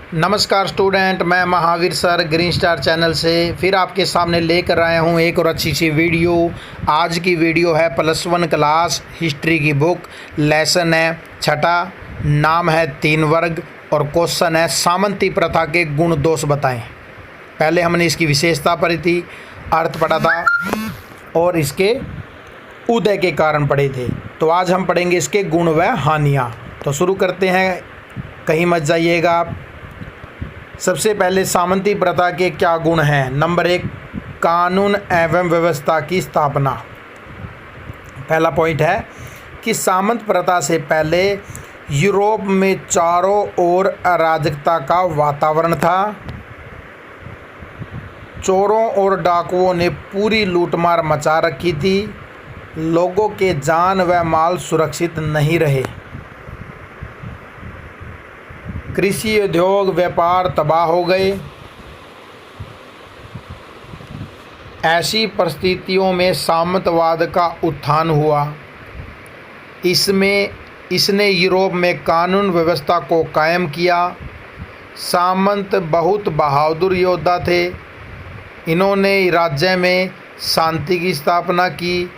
नमस्कार स्टूडेंट, मैं Mahavir sir green star channel से फिर आपके सामने लेकर आया हूँ एक और अच्छी सी वीडियो। आज की वीडियो है +1 क्लास हिस्ट्री की बुक। लेसन है छठा, नाम है 3 वर्ग और क्वेश्चन है सामंती प्रथा के गुण दोष बताएं। पहले हमने इसकी विशेषता पढ़ी थी, अर्थ पढ़ा था और इसके उदय के कारण पढ़े थे। तो आज हम पढ़ेंगे इसके गुण व हानियाँ। तो शुरू करते हैं, कहीं मत जाइएगा आप। सबसे पहले सामंती प्रथा के क्या गुण हैं। नंबर 1, कानून एवं व्यवस्था की स्थापना। पहला पॉइंट है कि सामंत प्रथा से पहले यूरोप में चारों ओर अराजकता का वातावरण था। चोरों और डाकुओं ने पूरी लूटमार मचा रखी थी। लोगों के जान व माल सुरक्षित नहीं रहे। कृषि उद्योग व्यापार तबाह हो गए। ऐसी परिस्थितियों में सामंतवाद का उत्थान हुआ। इसने यूरोप में कानून व्यवस्था को कायम किया। सामंत बहुत बहादुर योद्धा थे। इन्होंने राज्य में शांति की स्थापना की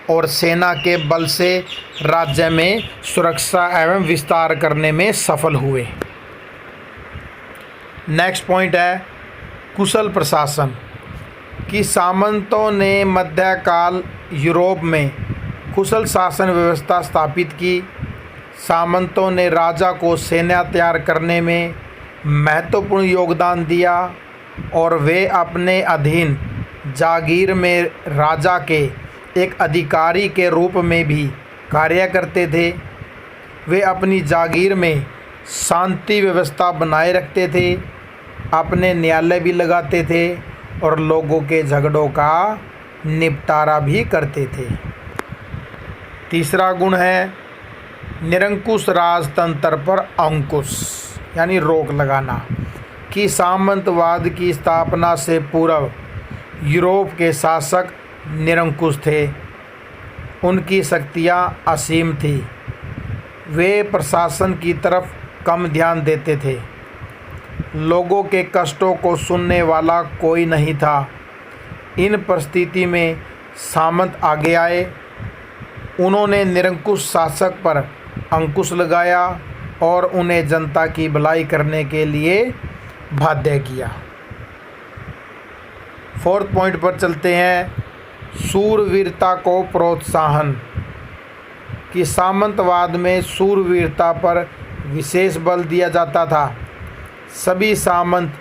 और सेना के बल से राज्य में सुरक्षा एवं विस्तार करने में सफल हुए। नेक्स्ट पॉइंट है कुशल प्रशासन। कि सामंतों ने मध्यकाल यूरोप में कुशल शासन व्यवस्था स्थापित की। सामंतों ने राजा को सेना तैयार करने में महत्वपूर्ण योगदान दिया और वे अपने अधीन जागीर में राजा के एक अधिकारी के रूप में भी कार्य करते थे। वे अपनी जागीर में शांति व्यवस्था बनाए रखते थे, अपने न्यायालय भी लगाते थे और लोगों के झगड़ों का निपटारा भी करते थे। तीसरा गुण है निरंकुश राजतंत्र पर अंकुश, यानी रोक लगाना। कि सामंतवाद की स्थापना से पूर्व यूरोप के शासक निरंकुश थे। उनकी शक्तियाँ असीम थी। वे प्रशासन की तरफ कम ध्यान देते थे। लोगों के कष्टों को सुनने वाला कोई नहीं था। इन परिस्थिति में सामंत आगे आए। उन्होंने निरंकुश शासक पर अंकुश लगाया और उन्हें जनता की भलाई करने के लिए बाध्य किया। 4th पॉइंट पर चलते हैं, शूरवीरता को प्रोत्साहन। कि सामंतवाद में शूरवीरता पर विशेष बल दिया जाता था। सभी सामंत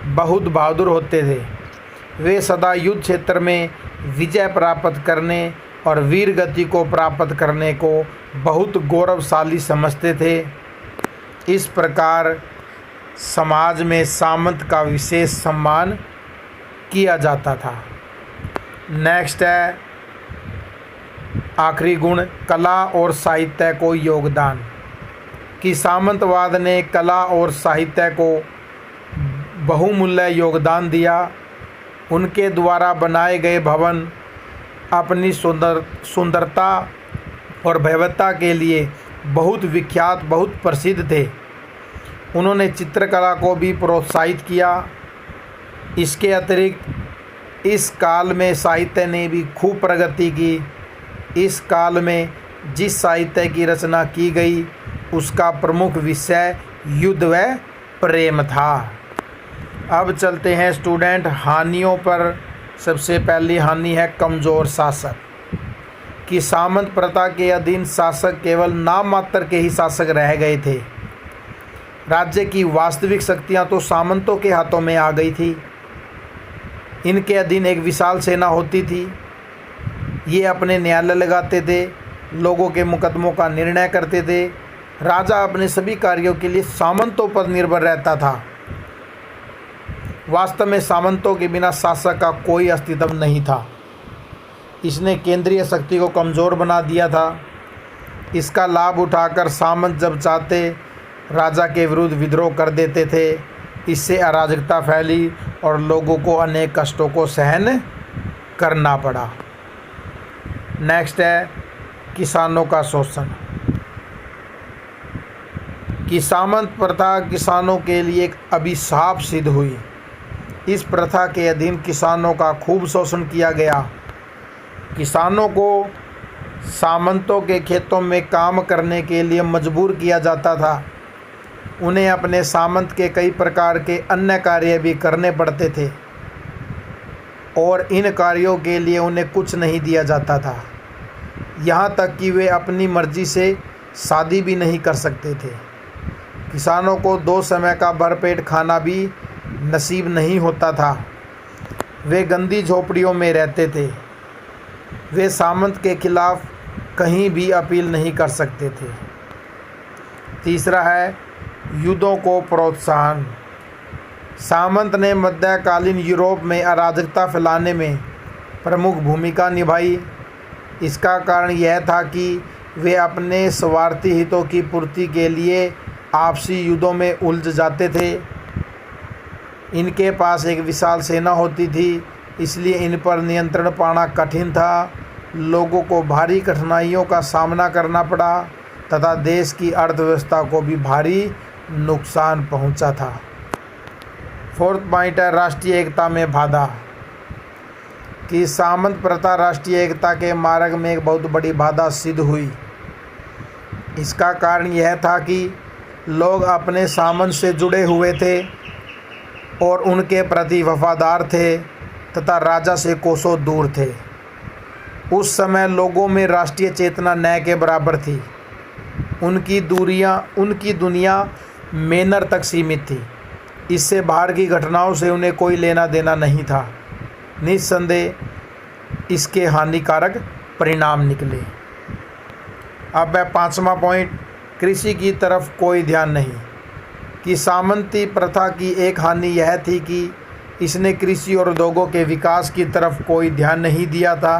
बहुत बहादुर होते थे। वे सदा युद्ध क्षेत्र में विजय प्राप्त करने और वीर गति को प्राप्त करने को बहुत गौरवशाली समझते थे। इस प्रकार समाज में सामंत का विशेष सम्मान किया जाता था। नेक्स्ट है आखिरी गुण, कला और साहित्य को योगदान। कि सामंतवाद ने कला और साहित्य को बहुमूल्य योगदान दिया। उनके द्वारा बनाए गए भवन अपनी सुंदरता और भव्यता के लिए बहुत विख्यात, बहुत प्रसिद्ध थे। उन्होंने चित्रकला को भी प्रोत्साहित किया। इसके अतिरिक्त इस काल में साहित्य ने भी खूब प्रगति की। इस काल में जिस साहित्य की रचना की गई उसका प्रमुख विषय युद्ध व प्रेम था। अब चलते हैं स्टूडेंट हानियों पर। सबसे पहली हानि है कमज़ोर शासक। कि सामंत प्रथा के अधीन शासक केवल नाम मात्र के ही शासक रह गए थे। राज्य की वास्तविक शक्तियां तो सामंतों के हाथों में आ गई थी। इनके अधीन एक विशाल सेना होती थी। ये अपने न्यायालय लगाते थे, लोगों के मुकदमों का निर्णय करते थे। राजा अपने सभी कार्यों के लिए सामंतों पर निर्भर रहता था। वास्तव में सामंतों के बिना शासक का कोई अस्तित्व नहीं था। इसने केंद्रीय शक्ति को कमज़ोर बना दिया था। इसका लाभ उठाकर सामंत जब चाहते राजा के विरुद्ध विद्रोह कर देते थे। इससे अराजकता फैली और लोगों को अनेक कष्टों को सहन करना पड़ा। नेक्स्ट है किसानों का शोषण। कि सामंत प्रथा किसानों के लिए एक अभिशाप सिद्ध हुई। इस प्रथा के अधीन किसानों का खूब शोषण किया गया। किसानों को सामंतों के खेतों में काम करने के लिए मजबूर किया जाता था। उन्हें अपने सामंत के कई प्रकार के अन्य कार्य भी करने पड़ते थे और इन कार्यों के लिए उन्हें कुछ नहीं दिया जाता था। यहाँ तक कि वे अपनी मर्जी से शादी भी नहीं कर सकते थे। किसानों को 2 समय का भरपेट खाना भी नसीब नहीं होता था। वे गंदी झोपड़ियों में रहते थे। वे सामंत के खिलाफ कहीं भी अपील नहीं कर सकते थे। तीसरा है युद्धों को प्रोत्साहन। सामंत ने मध्यकालीन यूरोप में अराजकता फैलाने में प्रमुख भूमिका निभाई। इसका कारण यह था कि वे अपने स्वार्थी हितों की पूर्ति के लिए आपसी युद्धों में उलझ जाते थे। इनके पास एक विशाल सेना होती थी, इसलिए इन पर नियंत्रण पाना कठिन था। लोगों को भारी कठिनाइयों का सामना करना पड़ा तथा देश की अर्थव्यवस्था को भी भारी नुकसान पहुंचा था। 4th पॉइंट है राष्ट्रीय एकता में बाधा। कि सामंत प्रथा राष्ट्रीय एकता के मार्ग में एक बहुत बड़ी बाधा सिद्ध हुई। इसका कारण यह था कि लोग अपने सामंत से जुड़े हुए थे और उनके प्रति वफादार थे तथा राजा से कोसों दूर थे। उस समय लोगों में राष्ट्रीय चेतना न के बराबर थी। उनकी दुनिया मैनर तक सीमित थी। इससे बाहर की घटनाओं से उन्हें कोई लेना देना नहीं था। निस्संदेह इसके हानिकारक परिणाम निकले। अब है 5वां पॉइंट, कृषि की तरफ कोई ध्यान नहीं। कि सामंती प्रथा की एक हानि यह थी कि इसने कृषि और उद्योगों के विकास की तरफ कोई ध्यान नहीं दिया था।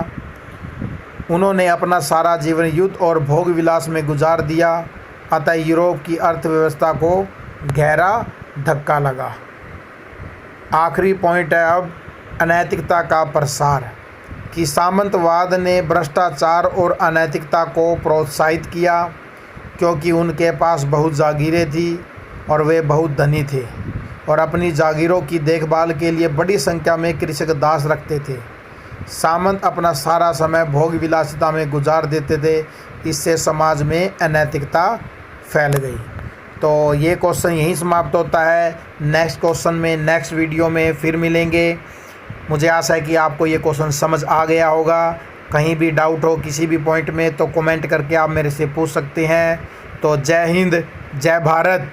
उन्होंने अपना सारा जीवन युद्ध और भोग विलास में गुजार दिया। अतः यूरोप की अर्थव्यवस्था को गहरा धक्का लगा। आखिरी पॉइंट है अब अनैतिकता का प्रसार। कि सामंतवाद ने भ्रष्टाचार और अनैतिकता को प्रोत्साहित किया, क्योंकि उनके पास बहुत जागीरें थी और वे बहुत धनी थे और अपनी जागीरों की देखभाल के लिए बड़ी संख्या में कृषक दास रखते थे। सामंत अपना सारा समय भोग विलासिता में गुजार देते थे। इससे समाज में अनैतिकता फैल गई। तो ये क्वेश्चन यहीं समाप्त होता है। नेक्स्ट क्वेश्चन में नेक्स्ट वीडियो में फिर मिलेंगे। मुझे आशा है कि आपको ये क्वेश्चन समझ आ गया होगा। कहीं भी डाउट हो किसी भी पॉइंट में तो कमेंट करके आप मेरे से पूछ सकते हैं। तो जय हिंद, जय भारत।